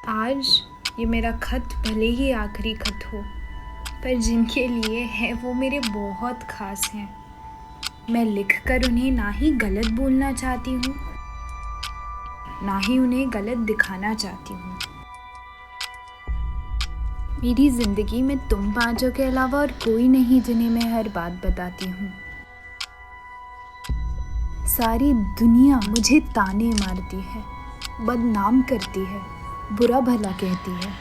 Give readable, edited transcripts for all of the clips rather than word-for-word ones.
आज ये मेरा खत भले ही आखिरी खत हो, पर जिनके लिए है वो मेरे बहुत ख़ास हैं। मैं लिखकर उन्हें ना ही गलत बोलना चाहती हूँ, ना ही उन्हें गलत दिखाना चाहती हूँ। मेरी ज़िंदगी में तुम पाँचों के अलावा और कोई नहीं जिन्हें मैं हर बात बताती हूँ। सारी दुनिया मुझे ताने मारती है, बदनाम करती है, बुरा भला कहती है।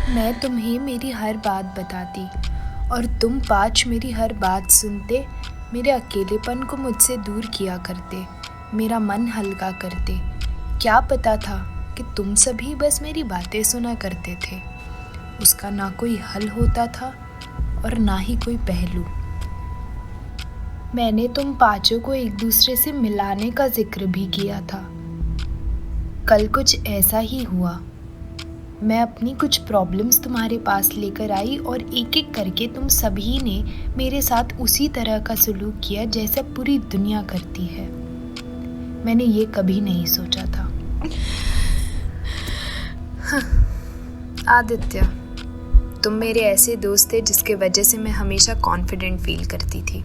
मैं तुम्हें मेरी हर बात बताती और तुम पाँच मेरी हर बात सुनते, मेरे अकेलेपन को मुझसे दूर किया करते, मेरा मन हल्का करते। क्या पता था कि तुम सभी बस मेरी बातें सुना करते थे। उसका ना कोई हल होता था और ना ही कोई पहलू। मैंने तुम पाँचों को एक दूसरे से मिलाने का जिक्र भी किया था। कल कुछ ऐसा ही हुआ। मैं अपनी कुछ प्रॉब्लम्स तुम्हारे पास लेकर आई और एक एक करके तुम सभी ने मेरे साथ उसी तरह का सलूक किया जैसा पूरी दुनिया करती है। मैंने ये कभी नहीं सोचा था। आदित्य, तुम मेरे ऐसे दोस्त थे जिसके वजह से मैं हमेशा कॉन्फिडेंट फील करती थी,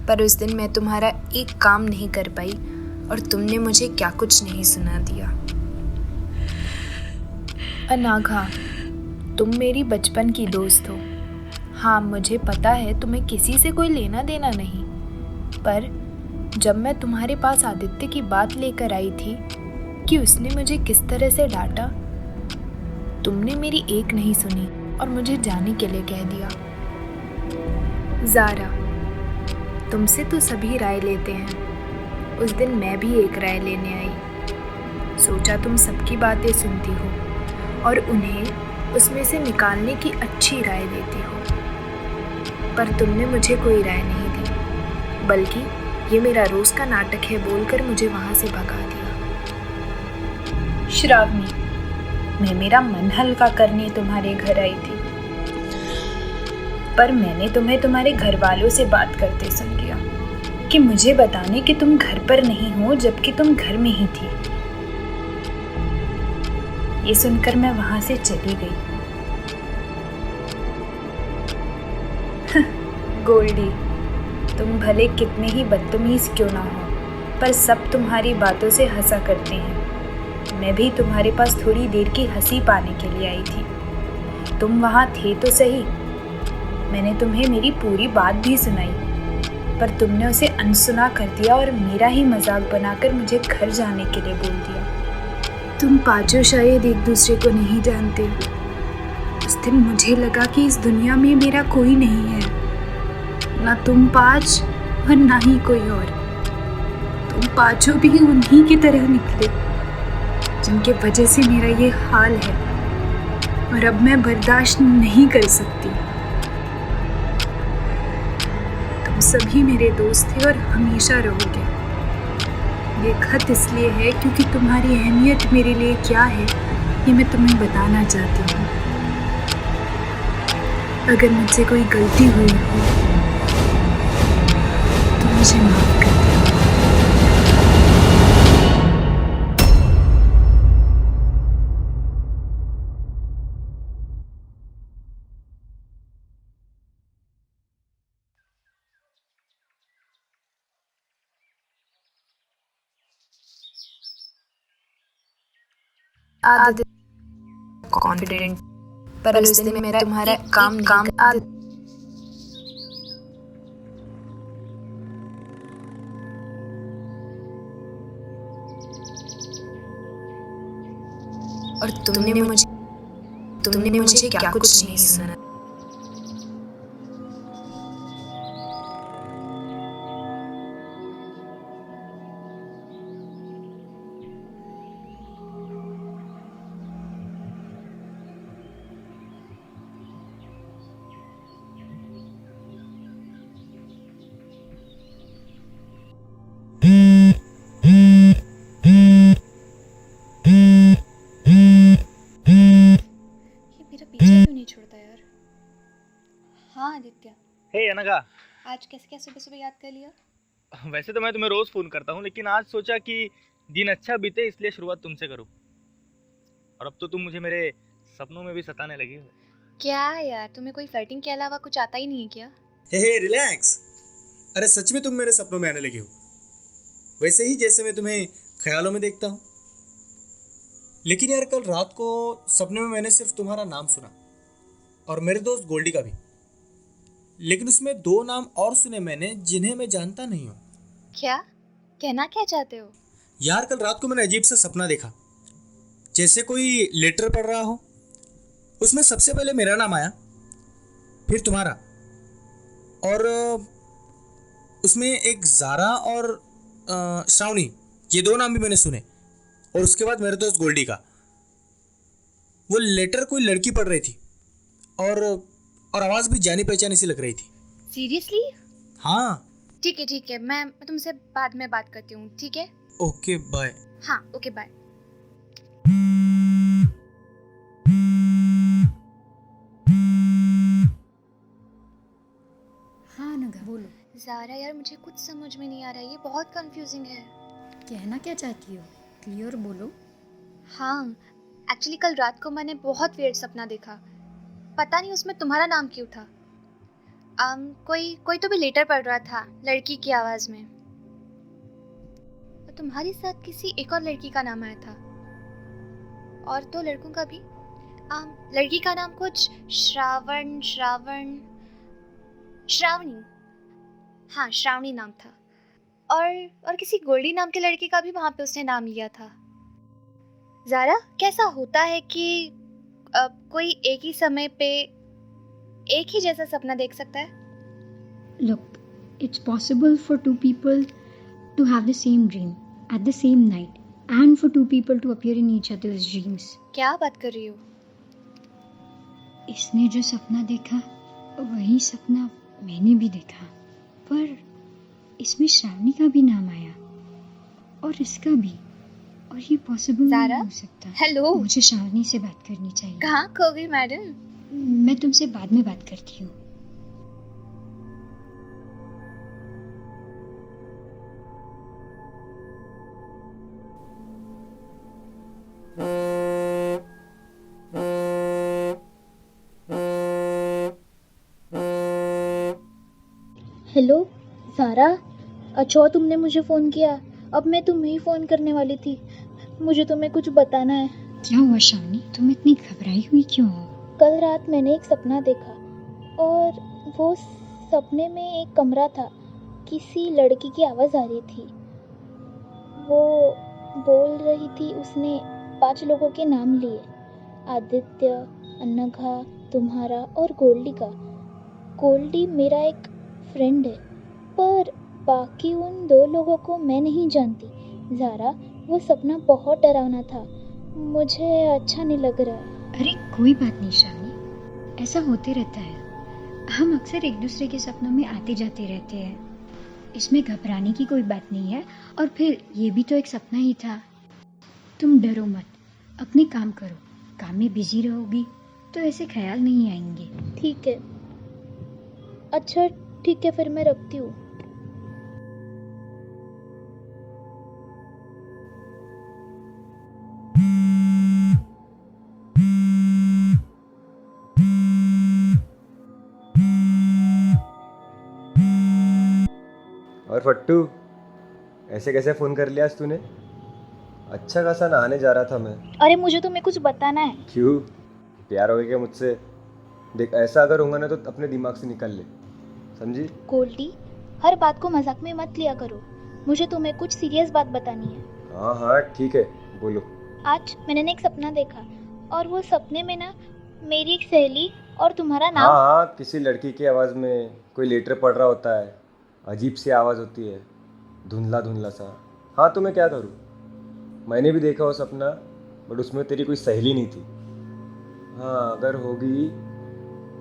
पर उस दिन मैं तुम्हारा एक काम नहीं कर पाई और तुमने मुझे क्या कुछ नहीं सुना दिया। अनाघा, तुम मेरी बचपन की दोस्त हो। हाँ, मुझे पता है तुम्हें किसी से कोई लेना देना नहीं, पर जब मैं तुम्हारे पास आदित्य की बात लेकर आई थी कि उसने मुझे किस तरह से डांटा, तुमने मेरी एक नहीं सुनी और मुझे जाने के लिए कह दिया। ज़ारा, तुमसे तो सभी राय लेते हैं। उस दिन मैं भी एक राय लेने आई। सोचा तुम सबकी बातें सुनती हो और उन्हें उसमें से निकालने की अच्छी राय देती हो, पर तुमने मुझे कोई राय नहीं दी, बल्कि ये मेरा रोज़ का नाटक है बोलकर मुझे वहाँ से भगा दिया। श्रावणी, मैं मेरा मन हल्का करने तुम्हारे घर आई थी, पर मैंने तुम्हें तुम्हारे घर वालों से बात करते सुन लिया कि मुझे बताने कि तुम घर पर नहीं हो जबकि तुम घर में ही थी। ये सुनकर मैं वहां से चली गई। गोल्डी, तुम भले कितने ही बदतमीज क्यों ना हो, पर सब तुम्हारी बातों से हंसा करते हैं। मैं भी तुम्हारे पास थोड़ी देर की हंसी पाने के लिए आई थी। तुम वहां थे तो सही। मैंने तुम्हें मेरी पूरी बात भी सुनाई, पर तुमने उसे अनसुना कर दिया और मेरा ही मजाक बनाकर मुझे घर जाने के लिए बोल दिया। तुम पाँचों शायद एक दूसरे को नहीं जानते। उस दिन मुझे लगा कि इस दुनिया में मेरा कोई नहीं है, ना तुम पाँच और ना ही कोई और। तुम पाँचों भी उन्हीं की तरह निकले जिनके वजह से मेरा ये हाल है, और अब मैं बर्दाश्त नहीं कर सकती। तुम सभी मेरे दोस्त थे और हमेशा रहोगे। ये खत इसलिए है क्योंकि तुम्हारी अहमियत मेरे लिए क्या है ये मैं तुम्हें बताना चाहती हूँ। अगर मुझसे कोई गलती हुई हो तो मुझे माफ कर दो। आदित्य कॉन्फिडेंट, पर उस दिन मैं तुम्हारा काम और तुमने मुझे क्या कुछ नहीं सुना। ये मेरा पीछे क्यों नहीं आदित्य, हे अनघा। आज कैसे क्या सुबह सुबह याद कर लिया? वैसे तो मैं तुम्हें रोज फोन करता हूँ, लेकिन आज सोचा कि दिन अच्छा बीते इसलिए शुरुआत तुमसे करूँ। और अब तो तुम मुझे मेरे सपनों में भी सताने लगी हो। क्या यार, तुम्हें कोई फ्लर्टिंग के अलावा कुछ आता ही नहीं है क्या? हे रिलैक्स। अरे सच में तुम मेरे सपनों में आने लगे हो, वैसे ही जैसे मैं तुम्हें ख्यालों में देखता हूँ। लेकिन यार कल रात को सपने में मैंने सिर्फ तुम्हारा नाम सुना और मेरे दोस्त गोल्डी का भी। लेकिन उसमें दो नाम और सुने मैंने जिन्हें मैं जानता नहीं हूँ। क्या कहना क्या चाहते हो? यार कल रात को मैंने अजीब सा सपना देखा, जैसे कोई लेटर पढ़ रहा हो। उसमें सबसे पहले मेरा नाम आया, फिर तुम्हारा, और उसमें एक जारा और श्रावणी, ये दो नाम भी मैंने सुने। और उसके बाद मेरे दोस्त गोल्डी का। वो लेटर कोई लड़की पढ़ रही थी और आवाज़ भी जानी पहचानी सी लग रही थी। सीरियसली? हाँ। ठीक है, मैं तुमसे बाद में बात करती हूँ, ठीक है? Okay bye. हाँ ओके बाय। हाँ नगा, बोलो। ज़ारा यार, मुझे कुछ समझ में नहीं आ रहा है, ये बहुत कंफ्यूजिंग है। कहना क्या चाहती हो, क्लियर बोलो। हाँ, एक्चुअली कल रात को मैंने बहुत वियर्ड सपना देखा। पता नहीं उसमें तुम्हारा नाम क्यों था। कोई तो भी लेटर पढ़ रहा था लड़की की आवाज़ में। और तुम्हारे साथ किसी एक और लड़की का नाम आया था, और दो लड़कों का भी। लड़की का नाम कुछ श्रावणी, हाँ श्रावणी नाम था। और किसी गोल्डी नाम के लड़के का भी वहाँ पे उसने नाम लिया था। ज़ारा, कैसा होता है कि कोई एक ही समय पे एक ही जैसा सपना देख सकता है? Look, it's possible for two people to have the same dream at the same night and for two people to appear in each other's dreams. क्या बात कर रही हो? इसने जो सपना देखा वही सपना मैंने भी देखा, पर इसमें श्रावणी का भी नाम आया और इसका भी, और ये पॉसिबल नहीं हो सकता। हेलो, मुझे श्रावणी से बात करनी चाहिए। कहाँ खो गई मैडम? मैं तुमसे बाद में बात करती हूँ। हेलो ज़ारा, अच्छा तुमने मुझे फ़ोन किया। अब मैं तुम्हें ही फ़ोन करने वाली थी, मुझे तुम्हें कुछ बताना है। क्या हुआ श्रावणी, तुम इतनी घबराई हुई क्यों हो? कल रात मैंने एक सपना देखा और वो सपने में एक कमरा था, किसी लड़की की आवाज़ आ रही थी। वो बोल रही थी, उसने 5 लोगों के नाम लिए, आदित्य, अनघा, तुम्हारा और गोल्डी का। गोल्डी मेरा एक फ्रेंड है, पर बाकी उन 2 लोगों को मैं नहीं जानती। ज़ारा, वो सपना बहुत डरावना था, मुझे अच्छा नहीं लग रहा है। अरे कोई बात नहीं श्रावणी, ऐसा होते रहता है। हम अक्सर एक दूसरे के सपनों में आते जाते रहते हैं, इसमें घबराने की कोई बात नहीं है। और फिर ये भी तो एक सपना ही था। तुम डरो मत, अपने काम करो। काम में बिजी रहोगी तो ऐसे ख्याल नहीं आएंगे। ठीक है, अच्छा ठीक है, फिर मैं रखती हूँ। और फट्टू, ऐसे कैसे फ़ोन कर लिया आज तूने? अच्छा खासा नहाने जा रहा था मैं। अरे मुझे तुम्हें कुछ बताना है। क्यों, प्यार हो गया क्या मुझसे? देख, ऐसा अगर होगा ना तो अपने दिमाग से निकाल ले, समझी? गोल्डी, हर बात को मजाक में मत लिया करो, मुझे तुम्हें कुछ सीरियस बात बतानी है। हाँ ठीक है, बोलो। आज मैंने एक सपना देखा और वो सपने में ना मेरी एक सहेली और तुम्हारा नाम। हाँ, किसी लड़की की आवाज़ में कोई लेटर पढ़ रहा होता है, अजीब सी आवाज़ होती है, धुंधला धुंधला सा। हाँ, तो मैं क्या करूँ, मैंने भी देखा वो सपना, बट उसमें तेरी कोई सहेली नहीं थी। हाँ, अगर होगी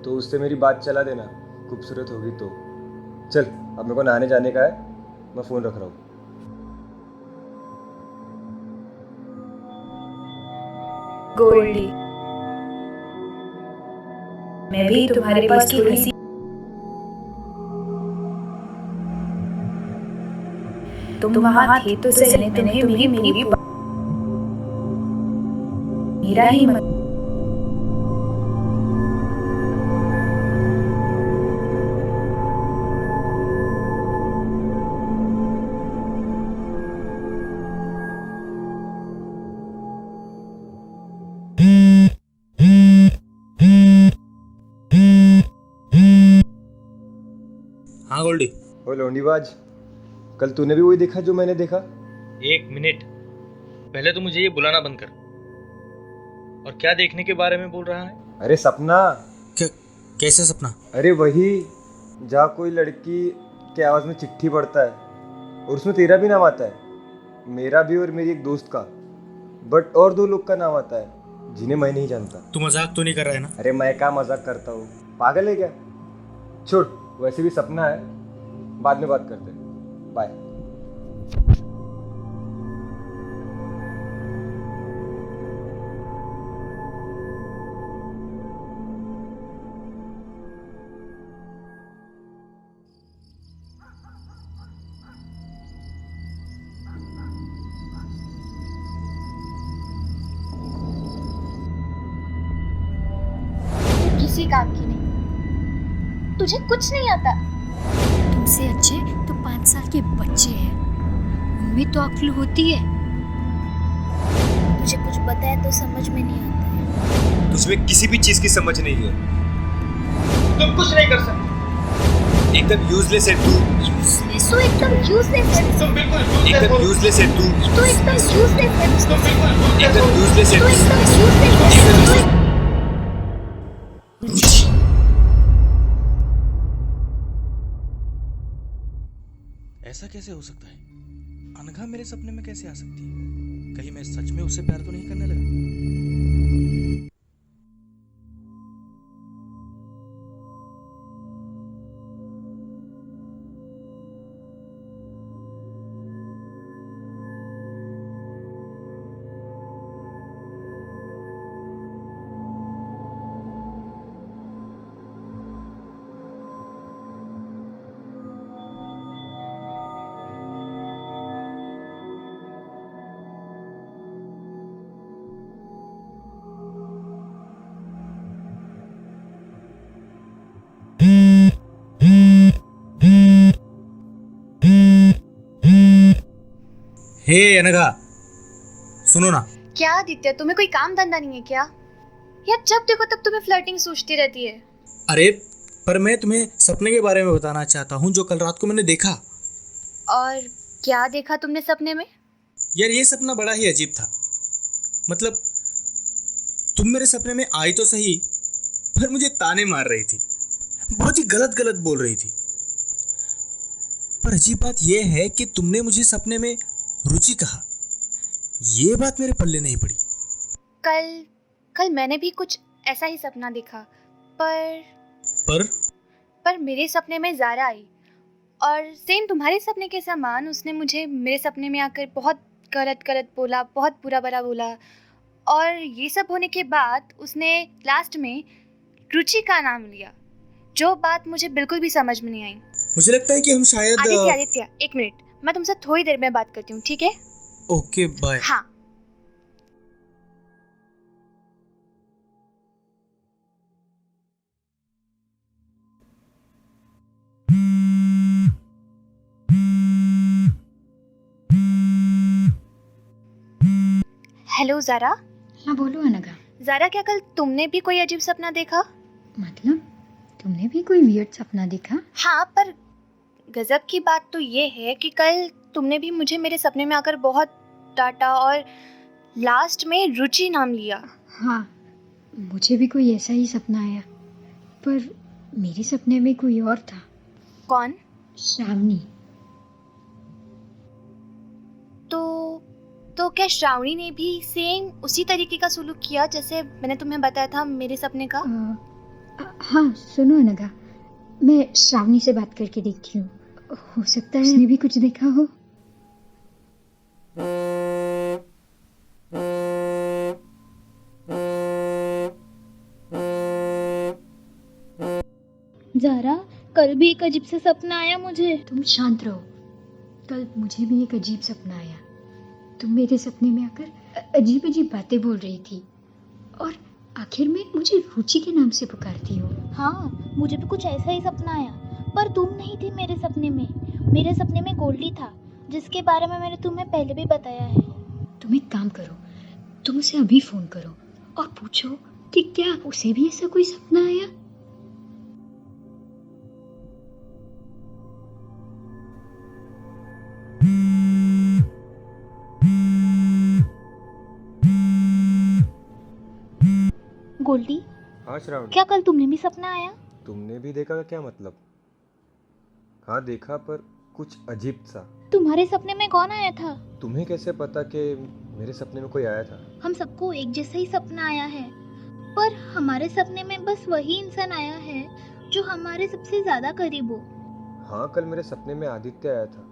तो उससे मेरी बात चला देना, खूबसूरत होगी तो। चल, अब मेरे को नहाने जाने का है, मैं फ़ोन रख रहा हूँ। गोल्डी, मैं भी तुम्हारे पास थोड़ी सी तुम वहाँ थे तो सही, मैंने तुम्हें मेरी मेरा ही मत। हाँ गोल्डी। ओ लोंडीबाज, कल तूने भी वही देखा जो मैंने देखा? 1 मिनट, पहले तो मुझे ये बुलाना बंद कर। और क्या देखने के बारे में बोल रहा है? अरे सपना। कैसे सपना? अरे वही जहाँ कोई लड़की के आवाज़ में चिट्ठी पढ़ता है और उसमें तेरा भी नाम आता है, मेरा भी और मेरी एक दोस्त का, बट और 2 लोग का नाम आता है जिन्हें मैं नहीं जानता। तू मजाक तो नहीं कर रहा है ना? अरे मैं क्या मजाक करता हूँ, पागल है क्या? छोड़, वैसे भी सपना है, बाद में बात करते हैं, बाय। किसी काम की नहीं, तुझे कुछ नहीं आता। तुमसे अच्छे तो 5 साल के बच्चे हैं, उनमें तो अक्ल होती है। तुझे कुछ बताया तो समझ में नहीं आता है। तुझमें किसी भी चीज की समझ नहीं है, तुम कुछ नहीं कर सकते, एकदम यूजलेस है तू। तू एकदम यूजलेस है। तुम बिल्कुल एकदम यूजलेस है तू। तू एकदम यूजलेस है। तुम बिल्कुल एकदम यूजलेस है तू तू। एकदम यूजलेस है। ऐसा कैसे हो सकता है? अनघा मेरे सपने में कैसे आ सकती है? कहीं मैं सच में उससे प्यार तो नहीं करने लगा? हे अनघा, सुनो ना। क्या आदित्य, तुम्हें कोई काम धंधा नहीं है क्या? यार जब देखो तब तुम्हें फ्लर्टिंग सूझती रहती है। अरे पर मैं तुम्हें सपने के बारे में बताना चाहता हूँ जो कल रात को मैंने देखा। और क्या देखा तुमने सपने में? यार ये सपना बड़ा ही अजीब था। मतलब तुम मेरे सपने में आई तो सही, पर मुझे ताने मार रही थी, बहुत ही गलत गलत बोल रही थी। पर अजीब बात यह है कि तुमने मुझे सपने में रुचि कहा, ये बात मेरे पल्ले नहीं पड़ी। कल मैंने भी कुछ ऐसा ही सपना देखा, पर मेरे सपने में ज़ारा आई और सेम तुम्हारे सपने के समान उसने मुझे मेरे सपने में आकर बहुत गलत गलत बोला, बहुत बुरा भला बोला। और ये सब होने के बाद उसने लास्ट में रुचि का नाम लिया, जो बात मुझे बिल्कुल भी समझ में नहीं आई। मुझे लगता है कि हम शायद आदित्य 1 मिनट, मैं तुमसे थोड़ी देर में बात करती हूँ, ठीक है? Okay bye. हाँ। हेलो ज़ारा। हाँ बोलो अनघा। ज़ारा, क्या कल तुमने भी कोई अजीब सपना देखा? मतलब तुमने भी कोई वियर्ड सपना देखा? हाँ, पर गजब की बात तो ये है कि कल तुमने भी मुझे मेरे सपने में आकर बहुत डांटा और लास्ट में रुचि नाम लिया। हाँ, मुझे भी कोई ऐसा ही सपना आया, पर मेरे सपने में कोई और था। कौन? श्रावणी। तो क्या श्रावणी ने भी सेम उसी तरीके का सुलूक किया जैसे मैंने तुम्हें बताया था मेरे सपने का? हाँ सुनो अनघा, मैं श्रावणी से बात करके देखती हूँ, हो सकता है उसने भी कुछ देखा हो। ज़ारा, कल भी एक अजीब सा सपना आया मुझे। तुम शांत रहो, कल मुझे भी एक अजीब सपना आया। तुम मेरे सपने में आकर अजीब अजीब बातें बोल रही थी और आखिर में मुझे रुचि के नाम से पुकारती हो। हाँ, मुझे भी कुछ ऐसा ही सपना आया, पर तुम नहीं थी मेरे सपने में। मेरे सपने में गोल्डी था, जिसके बारे में मैंने तुम्हें पहले भी बताया है। तुम एक काम करो, तुम उसे अभी फोन करो और पूछो कि क्या उसे भी ऐसा कोई सपना आया। गोल्डी, हाँ श्रावणी, क्या कल तुमने भी सपना आया? तुमने भी देखा? क्या मतलब? हाँ देखा, पर कुछ अजीब सा। तुम्हारे सपने में कौन आया था? तुम्हें कैसे पता कि मेरे सपने में कोई आया था? हम सबको एक जैसा ही सपना आया है, पर हमारे सपने में बस वही इंसान आया है जो हमारे सबसे ज्यादा करीब हो। हाँ, कल मेरे सपने में आदित्य आया था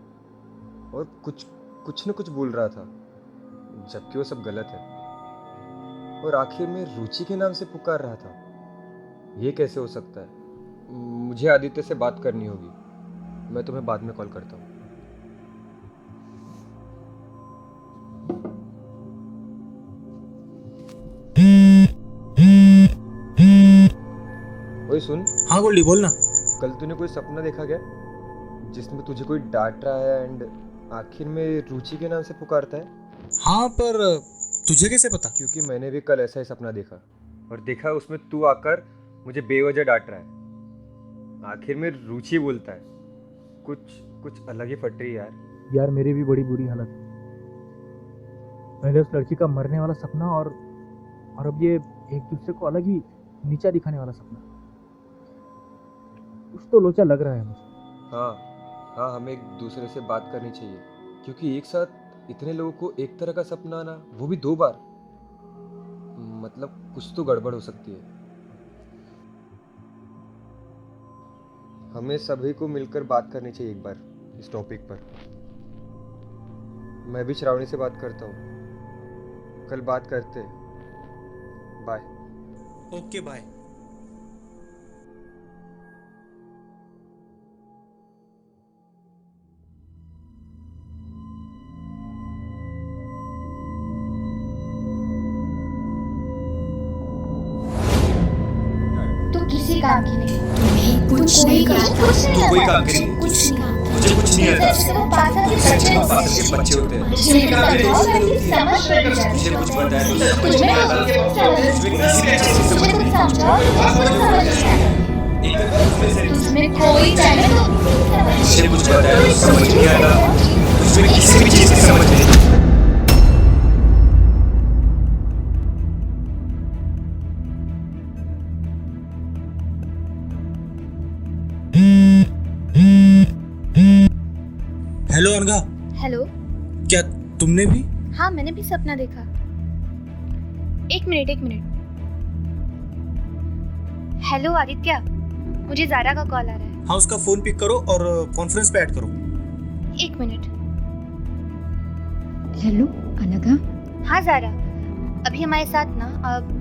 और कुछ न कुछ बोल रहा था, जबकि वो सब गलत है, और आखिर में रुचि के नाम से पुकार रहा था। ये कैसे हो सकता है? मुझे आदित्य से बात करनी होगी। मैं तुम्हें बाद में कॉल करता हूँ। ओए सुन। हाँ गोल्डी, बोल ना। कल तूने कोई सपना देखा क्या, जिसमें तुझे कोई डांट रहा है एंड आखिर में रुचि के नाम से पुकारता है? हाँ, पर तुझे कैसे पता? क्योंकि मैंने भी कल ऐसा ही सपना देखा, और देखा उसमें तू आकर मुझे बेवजह डांट रहा है। आखिर में रुचि बोलता है। कुछ अलग ही फट रही है यार मेरी भी बड़ी बुरी हालत है। पहले उस लड़की का मरने वाला सपना और अब ये एक दूसरे को अलग ही नीचा दिखाने वाला सपना। कुछ तो लोचा लग रहा है मुझे। हाँ, हमें एक दूसरे से बात करनी चाहिए, क्योंकि एक साथ इतने लोगों को एक तरह का सपना आना, वो भी 2 बार, मतलब कुछ तो गड़बड़ हो सकती है। हमें सभी को मिलकर बात करनी चाहिए एक बार इस टॉपिक पर। मैं भी श्रावणी से बात करता हूँ, कल बात करते हैं। बाय। Okay, bye. किसी काम की नहीं, कुछ नहीं कहा था। तू कोई काम करी? कुछ नहीं कहा। मुझे कुछ नहीं आता। वो पास के बच्चे होते हैं। मुझे समझ मुझे कुछ बताया तो समझ तुझे नहीं आता। मुझे कुछ समझाओ, कुछ समझ नहीं आता। तुझमें कोई जाने तो मुझे कुछ बताया तो समझ नहीं आता। मुझे किसी भी चीज की समझ नहीं। हेलो अनघा। हेलो। क्या तुमने भी? हाँ, मैंने भी सपना देखा। एक मिनट। हेलो आदित्य, मुझे ज़ारा का कॉल आ रहा है। हाँ, उसका फोन पिक करो और कॉन्फ्रेंस पे ऐड करो। 1 मिनट। हेलो अनघा। हाँ ज़ारा, अभी हमारे साथ ना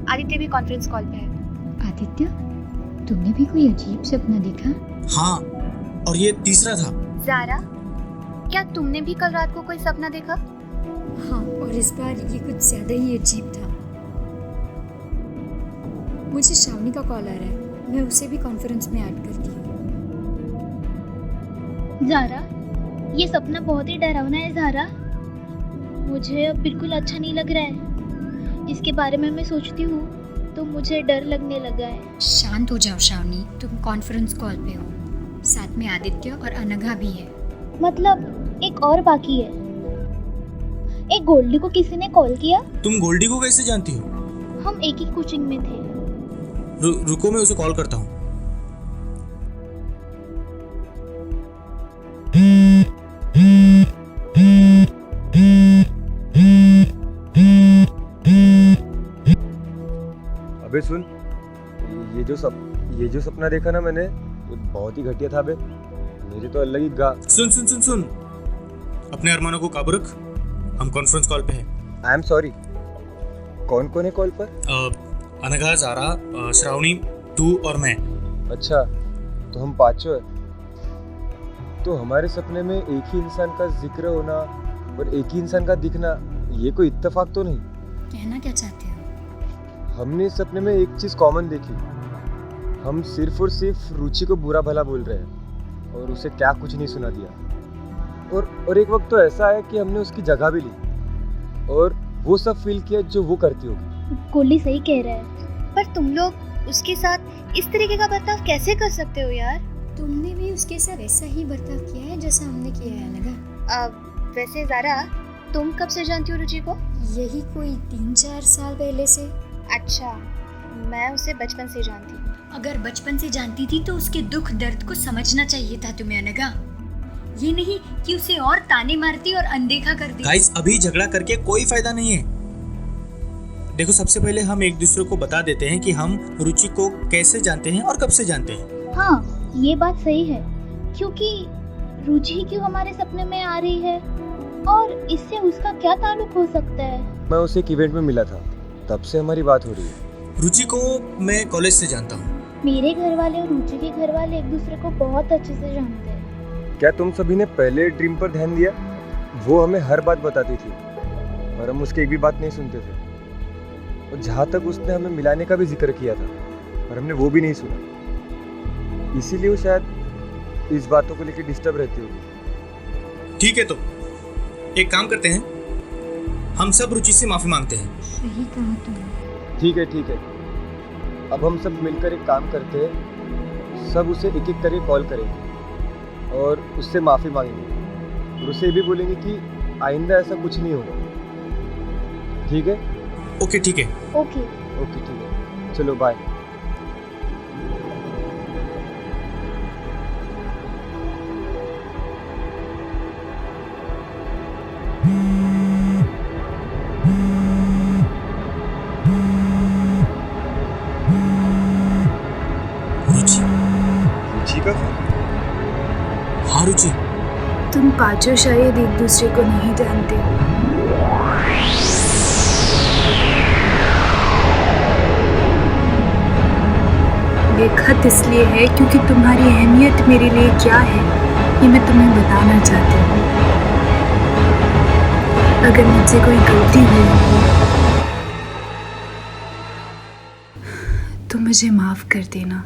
आदित्य भी कॉन्फ्रेंस कॉल पे है। आदित्य, तुमने भी कोई अजीब सपना देखा? हाँ, और ये तीसरा था। ज़ारा, क्या तुमने भी कल रात को कोई सपना देखा? हाँ, और इस बार ये कुछ ज्यादा ही अजीब था। मुझे श्रावणी का कॉल आ रहा है, मैं उसे भी कॉन्फ्रेंस में ऐड करती हूँ। ज़ारा, ये सपना बहुत ही डरावना है ज़ारा। मुझे अब बिल्कुल अच्छा नहीं लग रहा है। इसके बारे में मैं सोचती हूँ तो मुझे डर लगने लगा है। शांत हो जाओ श्रावणी, तुम कॉन्फ्रेंस कॉल पे हो, साथ में आदित्य और अनघा भी है। मतलब एक और बाकी है। एक गोल्डी को किसी ने कॉल किया। तुम गोल्डी को कैसे जानती हो? हम एक ही कोचिंग में थे। रुको, मैं उसे कॉल करता हूँ। अबे सुन, ये जो सपना देखा ना मैंने, ये बहुत ही घटिया था बे। मेरे तो अलग ही सुन। अपने अरमानों को काबू रख, हम कॉन्फ्रेंस कॉल पे हैं। I am sorry. कौन है कॉल पर? अनघा, ज़ारा, श्रावणी, तू और मैं। अच्छा, तो हम 5 हैं। तो हमारे सपने में एक ही इंसान का जिक्र होना और एक ही इंसान का दिखना, ये कोई इत्तेफाक तो नहीं? कहना क्या चाहते हो? हमने सपने में एक चीज कॉमन देखी। हम सिर्फ और सिर्फ रुचि को बुरा भला बोल रहे हैं और उसे क्या कुछ नहीं सुना दिया। और एक वक्त तो ऐसा है कि हमने उसकी जगह भी ली और वो सब फील किया जो वो करती होगी। गोल्डी सही कह रहा है। पर तुम लोग उसके साथ इस तरीके का बर्ताव कैसे कर सकते हो यार? तुमने भी उसके साथ ऐसा ही बर्ताव किया है जैसा हमने किया है अनघा। वैसे ज़ारा, तुम कब से जानती हो रुचि को? यही कोई 3-4 साल पहले से। अच्छा, मैं उसे बचपन से जानती हूँ। अगर बचपन से जानती थी तो उसके दुख दर्द को समझना चाहिए था तुम्हें अनघा, ये नहीं कि उसे और ताने मारती और अनदेखा कर दी। गाइस, अभी झगड़ा करके कोई फायदा नहीं है। देखो, सबसे पहले हम एक दूसरे को बता देते हैं कि हम रुचि को कैसे जानते हैं और कब से जानते हैं। हाँ, ये बात सही है, क्योंकि रुचि क्यों हमारे सपने में आ रही है और इससे उसका क्या ताल्लुक हो सकता है? मैं उसे एक इवेंट में मिला था, तब से हमारी बात हो रही है। रुचि को मैं कॉलेज से जानता हूँ। मेरे घर वाले और रुचि के घर वाले एक दूसरे को बहुत अच्छे से जानते हैं। क्या तुम सभी ने पहले ड्रीम पर ध्यान दिया? वो हमें हर बात बताती थी और हम उसकी एक भी बात नहीं सुनते थे। और जहाँ तक उसने हमें मिलाने का भी जिक्र किया था और हमने वो भी नहीं सुना। इसीलिए वो शायद इस बातों को लेकर डिस्टर्ब रहती होगी। ठीक है, तो एक काम करते हैं, हम सब रुचि से माफी मांगते हैं। सही कहा तुमने। ठीक है। अब हम सब मिलकर एक काम करते हैं, सब उसे एक एक करके कॉल करेंगे और उससे माफ़ी मांगेंगे और उसे भी बोलेंगे कि आइंदा ऐसा कुछ नहीं होगा। ठीक है? ओके, ठीक है। ओके। ठीक है, चलो बाय। रुचि का फोन? हाँ रुचि, तुम पांचों शायद एक दूसरे को नहीं जानते। ये खत इसलिए है क्योंकि तुम्हारी अहमियत मेरे लिए क्या है ये मैं तुम्हें बताना चाहती हूँ। अगर मुझसे कोई गलती हुई तो मुझे माफ कर देना।